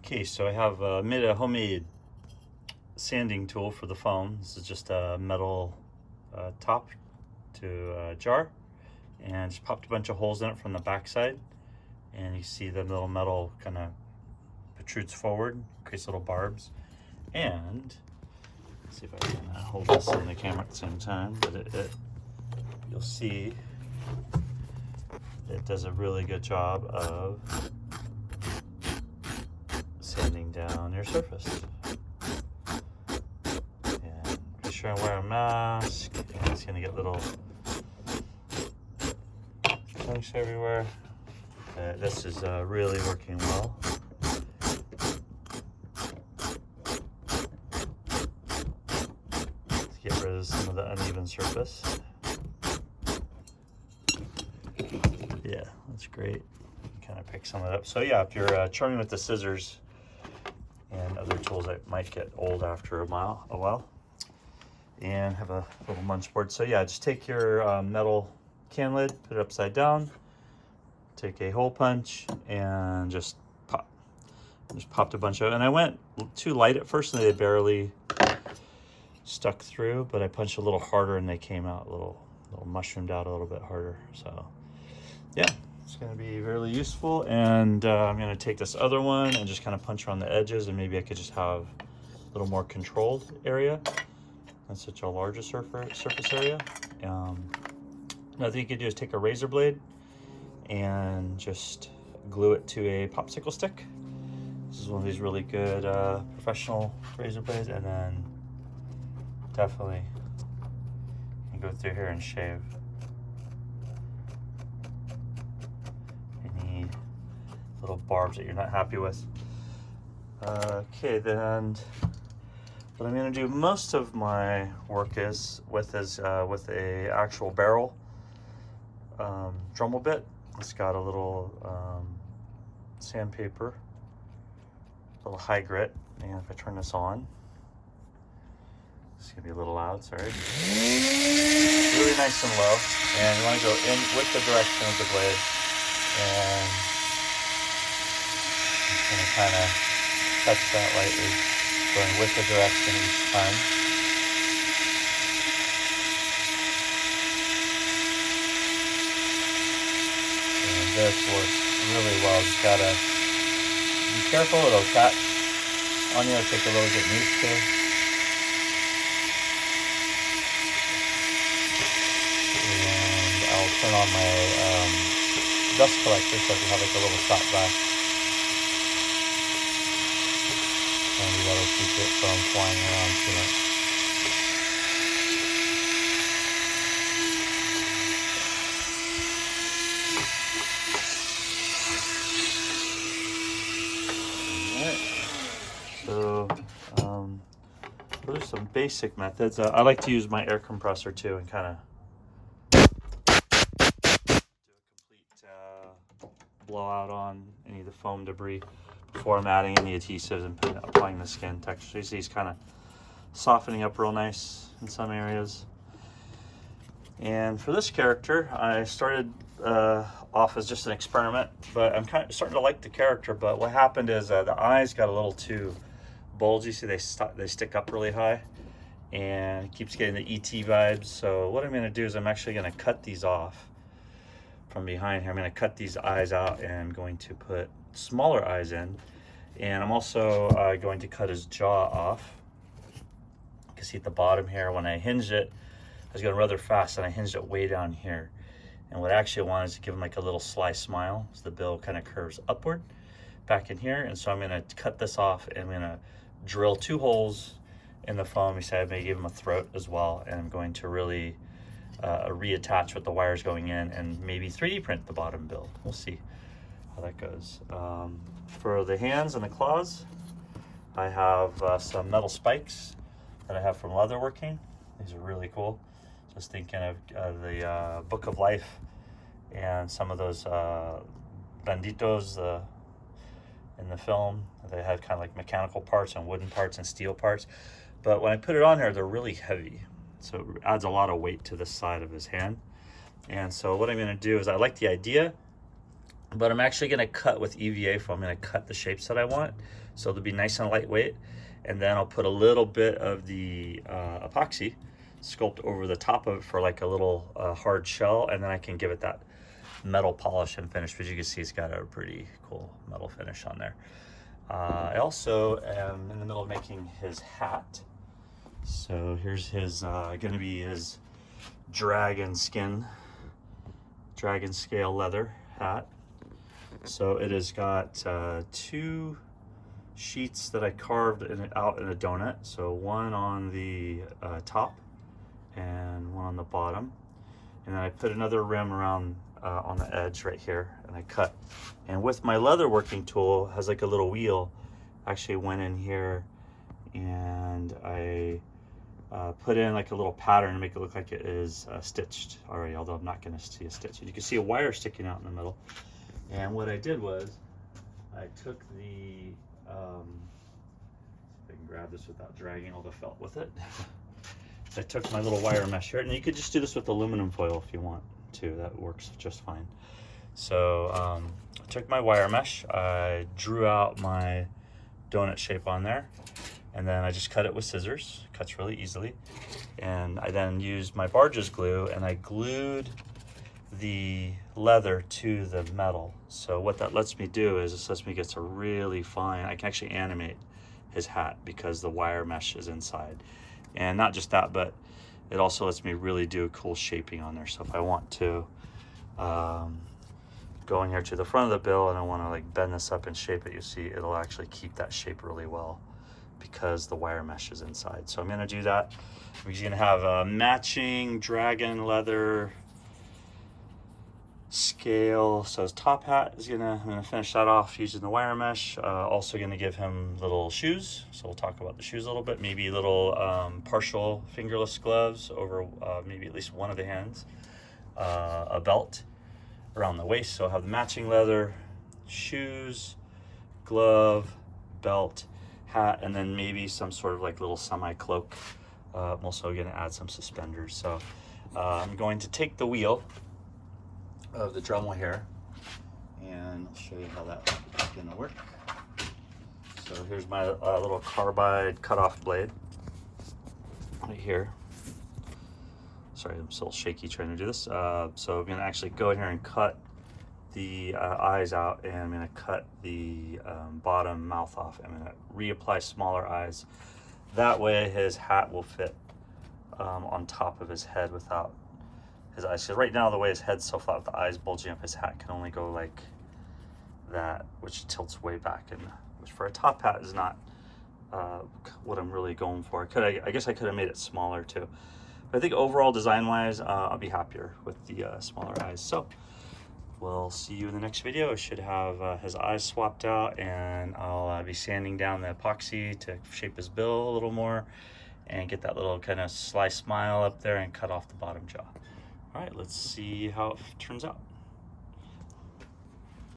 Okay, so I have made a homemade sanding tool for the foam. This is just a metal top to a jar, and just popped a bunch of holes in it from the back side, and you see the little metal kind of protrudes forward, creates little barbs. And let's see if I can hold this in the camera at the same time, but you'll see it does a really good job of sanding down your surface. And be sure and wear a mask, and it's gonna get little chunks everywhere. This is really working well. To get rid of some of the uneven surface. Yeah, that's great. Kind of pick some of it up. So yeah, if you're trimming with the scissors and other tools that might get old after a while, and have a little munch board. So yeah, just take your metal can lid, put it upside down, take a hole punch, and just pop. Just popped a bunch of, and I went too light at first, and they barely stuck through, but I punched a little harder, and they came out a little mushroomed out a little bit harder. So yeah, it's going to be really useful. And I'm going to take this other one and just kind of punch around the edges, and maybe I could just have a little more controlled area. That's such a larger surface area. Another thing you could do is take a razor blade and just glue it to a popsicle stick. This is one of these really good professional razor blades, and then definitely you can go through here and shave any little barbs that you're not happy with. Okay, then what I'm going to do most of my work is with a actual barrel Dremel bit. It's got a little sandpaper, a little high grit, and if I turn this on, it's gonna be a little loud, sorry. Really nice and low, and you want to go in with the direction of the blade, and I'm gonna kind of touch that lightly, going with the direction each time. This works really well. Just gotta be careful, it'll catch on you. It'll take a little getting used to. And I'll turn on my dust collector so I can have like a little stop back. And that'll keep it from flying around too much. So those are some basic methods. I like to use my air compressor too, and kind of do a complete blowout on any of the foam debris before I'm adding any adhesives and applying the skin texture. You see he's kind of softening up real nice in some areas. And for this character, I started off as just an experiment, but I'm kind of starting to like the character. But what happened is the eyes got a little too bulgy, so they stick up really high, and it keeps getting the ET vibes. So what I'm going to do is I'm actually going to cut these off from behind here. I'm going to cut these eyes out, and I'm going to put smaller eyes in, and I'm also going to cut his jaw off. You can see at the bottom here, when I hinged it, I was going rather fast, and I hinged it way down here. And what I actually want is to give him like a little sly smile, so the bill kind of curves upward back in here. And so I'm going to cut this off, and I'm going to drill 2 holes in the foam. You said I may give him a throat as well, and I'm going to really reattach with the wires going in, and maybe 3D print the bottom bill. We'll see how that goes. For the hands and the claws, I have some metal spikes that I have from leatherworking. These are really cool. Just thinking of the Book of Life and some of those banditos in the film. They had kind of like mechanical parts and wooden parts and steel parts. But when I put it on here, they're really heavy. So it adds a lot of weight to the side of his hand. And so what I'm going to do is, I like the idea, But I'm actually going to cut with EVA foam. I'm going to cut the shapes that I want, so they'll be nice and lightweight. And then I'll put a little bit of the epoxy sculpt over the top of it for like a little hard shell, and then I can give it that metal polish and finish. But you can see it's got a pretty cool metal finish on there. I also am in the middle of making his hat. So here's his gonna be his dragon scale leather hat. So it has got 2 sheets that I carved out in a donut. So one on the top and one on the bottom. And then I put another rim around on the edge right here, and I cut. And with my leather working tool, has like a little wheel. I actually went in here and I put in like a little pattern to make it look like it is stitched already, although I'm not gonna see a stitch. You can see a wire sticking out in the middle. And what I did was, I took the, if I can grab this without dragging all the felt with it. So I took my little wire mesh here, and you could just do this with aluminum foil if you want to, that works just fine. So I took my wire mesh, I drew out my donut shape on there, and then I just cut it with scissors. It cuts really easily. And I then used my barges glue, and I glued the leather to the metal. So what that lets me do is this lets me get a really fine, I can actually animate his hat because the wire mesh is inside. And not just that, but it also lets me really do cool shaping on there. So if I want to go in here to the front of the bill and I want to like bend this up and shape it, you see it'll actually keep that shape really well because the wire mesh is inside. So I'm going to do that. We're going to have a matching dragon leather scale. So his top hat is I'm gonna finish that off using the wire mesh. Also gonna give him little shoes. So we'll talk about the shoes a little bit. Maybe little partial fingerless gloves over maybe at least one of the hands. A belt around the waist. So I'll have the matching leather, shoes, glove, belt, hat, and then maybe some sort of like little semi-cloak. I'm also gonna add some suspenders. So I'm going to take the wheel of the Dremel here, and I'll show you how that's gonna work. So here's my little carbide cutoff blade right here. Sorry, I'm still shaky trying to do this. So I'm gonna actually go in here and cut the eyes out, and I'm gonna cut the bottom mouth off. I'm gonna reapply smaller eyes. That way his hat will fit on top of his head without his eyes. So right now the way his head's so flat with the eyes bulging up, his hat can only go like that, which tilts way back, and which for a top hat is not what I'm really going for. I guess I could have made it smaller too, but I think overall design wise I'll be happier with the smaller eyes. So we'll see you in the next video. I should have his eyes swapped out, and I'll be sanding down the epoxy to shape his bill a little more and get that little kind of sly smile up there and cut off the bottom jaw. All right, let's see how it turns out.